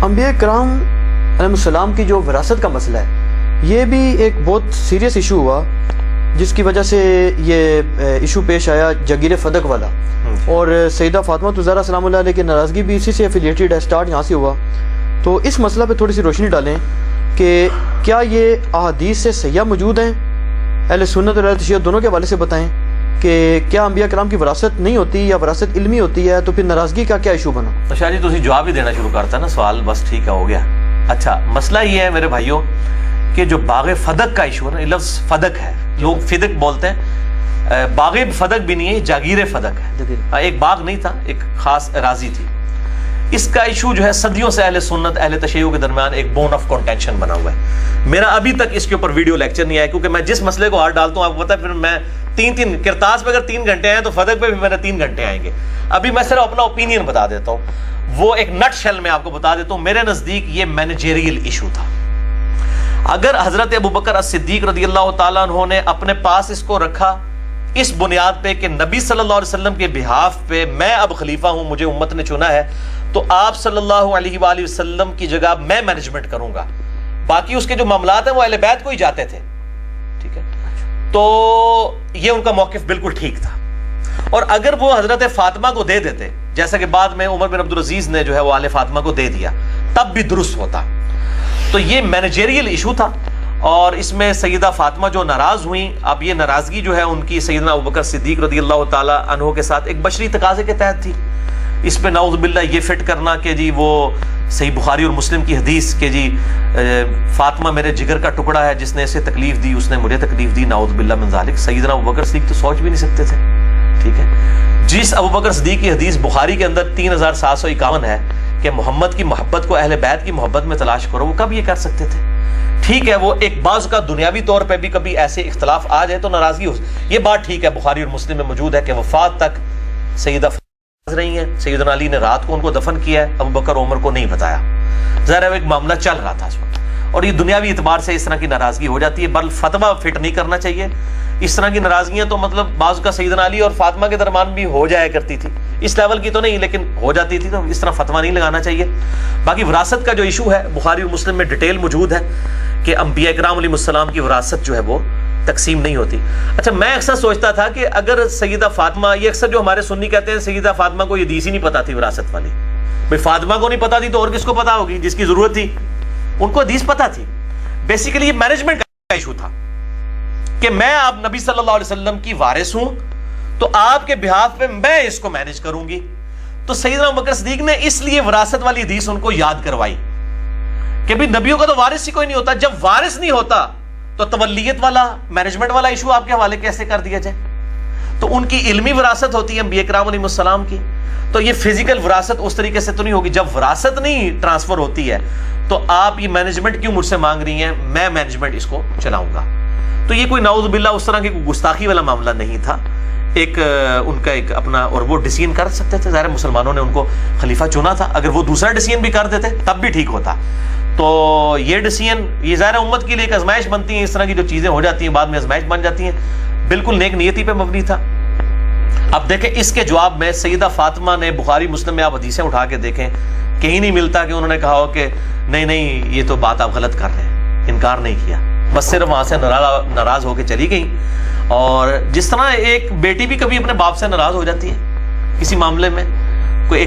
انبیاء کرام علیہ السلام کی جو وراثت کا مسئلہ ہے یہ بھی ایک بہت سیریس ایشو ہوا، جس کی وجہ سے یہ ایشو پیش آیا جگیر فدق والا، اور سیدہ فاطمہ الزہرا سلام اللہ علیہ کی ناراضگی بھی اسی سے ایفیلیٹڈ ہے، سٹارٹ یہاں سے ہوا۔ تو اس مسئلہ پہ تھوڑی سی روشنی ڈالیں کہ کیا یہ احادیث سے صحیح موجود ہیں، اہل سنت اور اہل تشیع دونوں کے حوالے سے بتائیں کہ کیا انبیاء کرام کی وراثت نہیں ہوتی یا وراثت علمی ہوتی ہے، تو پھر ناراضگی کا کیا ایشو بنا؟ شاہ جی تسی جواب ہی دینا شروع کرتا نا، سوال بس ٹھیک ہے ہو گیا۔ اچھا مسئلہ یہ ہے میرے بھائیوں کہ جو باغ فدق کا ایشو ہے نا، لفظ فدق ہے، لوگ فدق بولتے ہیں، باغ فدق بھی نہیں ہے، جاگیر فدق ہے، ایک باغ نہیں تھا، ایک خاص اراضی تھی۔ اس کا ایشو جو ہے صدیوں سے اہل سنت اہل تشیع کے درمیان ایک بون آف کنٹینشن بنا ہوا ہے۔ میرا ابھی تک اس کے اوپر ویڈیو لیکچر نہیں آیا، کیونکہ میں جس مسئلے کو ہاتھ ڈالتا ہوں آپ کو پتا ہے، پھر میں تین کرتاس پہ اگر 3 گھنٹے آئیں تو فدق پہ بھی میرے 3 گھنٹے آئیں گے۔ ابھی میں صرف اپنا اوپینین بتا دیتا ہوں، وہ ایک نٹ شیل میں آپ کو بتا دیتا ہوں۔ میرے نزدیک یہ مینیجریل ایشو تھا۔ اگر حضرت ابوبکر الصدیق رضی اللہ تعالیٰ عنہ نے اپنے پاس اس کو رکھا اس بنیاد پہ کہ نبی صلی اللہ علیہ وسلم کے بہاف پہ میں اب خلیفہ ہوں، مجھے امت نے چنا ہے، تو آپ صلی اللہ علیہ وآلہ وسلم کی جگہ میں مینجمنٹ کروں گا، باقی اس کے جو معاملات ہیں وہ اہل بیت کو ہی جاتے تھے، ٹھیک ہے؟ تو یہ ان کا موقف بالکل ٹھیک تھا۔ اور اگر وہ حضرت فاطمہ کو دے دیتے، جیسا کہ بعد میں عمر بن عبدالعزیز نے جو ہے وہ آل فاطمہ کو دے دیا، تب بھی درست ہوتا۔ تو یہ مینیجریل ایشو تھا، اور اس میں سیدہ فاطمہ جو ناراض ہوئیں، اب یہ ناراضگی جو ہے ان کی سیدنا ابوبکر صدیق رضی اللہ تعالیٰ عنہ کے ساتھ ایک بشری تقاضے کے تحت تھی۔ اس پہ نعوذ باللہ یہ فٹ کرنا کہ جی وہ صحیح بخاری اور مسلم کی حدیث کہ جی فاطمہ میرے جگر کا ٹکڑا ہے، جس نے اسے تکلیف دی اس نے مجھے تکلیف دی، نعوذ باللہ من ذالک۔ سیدنا ابوبکر صدیق تو سوچ بھی نہیں سکتے تھے، ٹھیک ہے؟ جس ابوبکر صدیق کی حدیث بخاری کے اندر 3751 ہے کہ محمد کی محبت کو اہل بیت کی محبت میں تلاش کرو، وہ کب یہ کر سکتے تھے؟ ٹھیک ہے، وہ ایک بعض کا دنیاوی طور پہ بھی کبھی ایسے اختلاف آ جائے تو ناراضگی ہو، یہ بات ٹھیک ہے، بخاری اور مسلم میں موجود ہے کہ وفات تک سیدہ رہی ہیں، سیدنا علی نے رات کو ان کو دفن کیا ہے، ابوبکر عمر کو نہیں بتایا، ظاہر ہے وہ ایک معاملہ چل رہا تھا اس وقت، اور یہ دنیاوی اعتبار سے اس طرح کی ناراضگی ہو جاتی ہے، بل فتویٰ فٹ نہیں کرنا چاہیے اس طرح کی ناراضگیاں، تو مطلب بعض کا سیدنا علی اور فاطمہ کے درمیان بھی ہو جایا کرتی تھی، اس لیول کی تو نہیں لیکن ہو جاتی تھی، تو اس طرح فتویٰ نہیں لگانا چاہیے۔ باقی وراثت کا جو ایشو ہے بخاری اور مسلم میں ڈیٹیل موجود ہے کہ انبیاء کرام علیہ السلام کی وراثت جو ہے وہ تقسیم نہیں ہوتی۔ اچھا میں اکثر سوچتا تھا کہ اگر سیدہ فاطمہ، یہ اکثر جو ہمارے سنی کہتے ہیں سیدہ فاطمہ کو یہ حدیث ہی نہیں پتا تھی وراثت والی، بھئی فاطمہ کو نہیں پتا تھی تو اور کس کو پتا ہوگی جس کی ضرورت تھی؟ ان کو حدیث پتا تھی۔ بیسیکلی یہ مینجمنٹ کا ایشو تھا کہ میں اب نبی صلی اللہ علیہ وسلم کی وارث ہوں، تو آپ کے بہاف پہ میں اس کو مینج کروں گی۔ تو سیدنا ابوبکر صدیق نے اس لیے وراثت والی حدیث ان کو یاد کروائی کہ بھی نبیوں کا تو وارث ہی کوئی نہیں ہوتا، جب وارث نہیں ہوتا تو تولیت والا مینجمنٹ والا ایشو آپ کے حوالے کیسے کر دیا جائے؟ تو ان کی علمی وراثت ہوتی ہے انبیاء کرام علیہ السلام کی، تو یہ فزیکل وراثت اس طریقے سے تو نہیں ہوگی۔ جب وراثت نہیں ٹرانسفر ہوتی ہے تو آپ یہ مینجمنٹ کیوں مجھ سے مانگ رہی ہیں؟ میں مینجمنٹ اس کو چلاؤں گا۔ تو یہ کوئی نعوذ باللہ اس طرح کی کوئی گستاخی والا معاملہ نہیں تھا، ایک ان کا ایک اپنا، اور وہ ڈیسیژن کر سکتے تھے، ظاہر مسلمانوں نے ان کو خلیفہ چنا تھا، اگر وہ دوسرا ڈیسیژن بھی کر دیتے تب بھی ٹھیک ہوتا۔ تو یہ ڈیسیژن، یہ ظاہر امت کے لیے ایک آزمائش بنتی ہیں، اس طرح کی جو چیزیں ہو جاتی ہیں بعد میں آزمائش بن جاتی ہیں، بالکل نیک نیتی پہ مبنی تھا۔ اب دیکھیں اس کے جواب میں سیدہ فاطمہ نے بخاری مسلم میں آپ حدیثیں اٹھا کے دیکھیں، کہیں نہیں ملتا کہ انہوں نے کہا ہو کہ نہیں نہیں یہ تو بات آپ غلط کر رہے ہیں، انکار نہیں کیا، بس صرف وہاں سے ناراض ہو کے چلی گئیں۔ اور جس طرح ایک بیٹی بھی کبھی اپنے باپ سے ناراض ہو جاتی ہے کسی معاملے میں، کوئی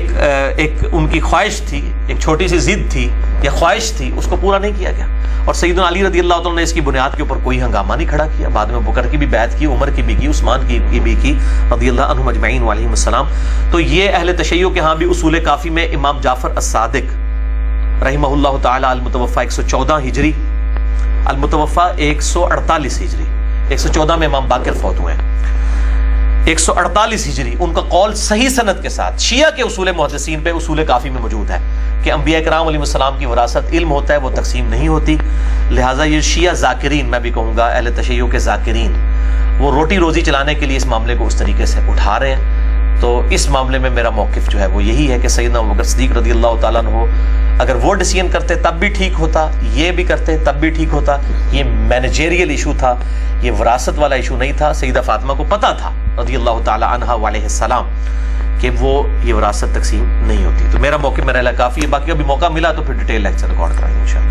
ایک ان کی خواہش تھی، ایک چھوٹی سی ضد تھی یا خواہش تھی، اس کو پورا نہیں کیا گیا، اور سیدنا علی رضی اللہ تعالیٰ نے اس کی بنیاد کے اوپر کوئی ہنگامہ نہیں کھڑا کیا، بعد میں بکر کی بھی بیعت کی، عمر کی بھی کی، عثمان کی بھی کی رضی اللہ عنہم اجمعین وعلیہم السلام۔ تو یہ اہل تشیع کے ہاں بھی اصول کافی میں امام جعفر الصادق رحمہ اللہ تعالی المتوفی 114 ہجری، المتوفی 148 ہجری، 114 میں امام باقر فوت ہوئے ہیں، 148 ہجری ان کا قول صحیح سند کے ساتھ شیعہ کے اصول محدثین پہ اصول کافی میں موجود ہے کہ انبیاء کرام علیہ السلام کی وراثت علم ہوتا ہے، وہ تقسیم نہیں ہوتی۔ لہٰذا یہ شیعہ ذاکرین، میں بھی کہوں گا اہل تشیع کے ذاکرین، وہ روٹی روزی چلانے کے لیے اس معاملے کو اس طریقے سے اٹھا رہے ہیں۔ تو اس معاملے میں میرا موقف جو ہے وہ یہی ہے کہ سیدنا ابوبکر صدیق رضی اللہ تعالیٰ عنہ اگر وہ ڈیسیژن کرتے تب بھی ٹھیک ہوتا، یہ بھی کرتے تب بھی ٹھیک ہوتا۔ یہ مینیجریل ایشو تھا، یہ وراثت والا ایشو نہیں تھا۔ سیدہ فاطمہ کو پتہ تھا رضی اللہ تعالی عنہا وعلیہ السلام کہ وہ یہ وراثت تقسیم نہیں ہوتی. تو میرا موقع میرا کافی ہے, باقی ابھی موقع ملا تو پھر ڈیٹیل لیکچر ریکارڈ کرائیں گے انشاءاللہ.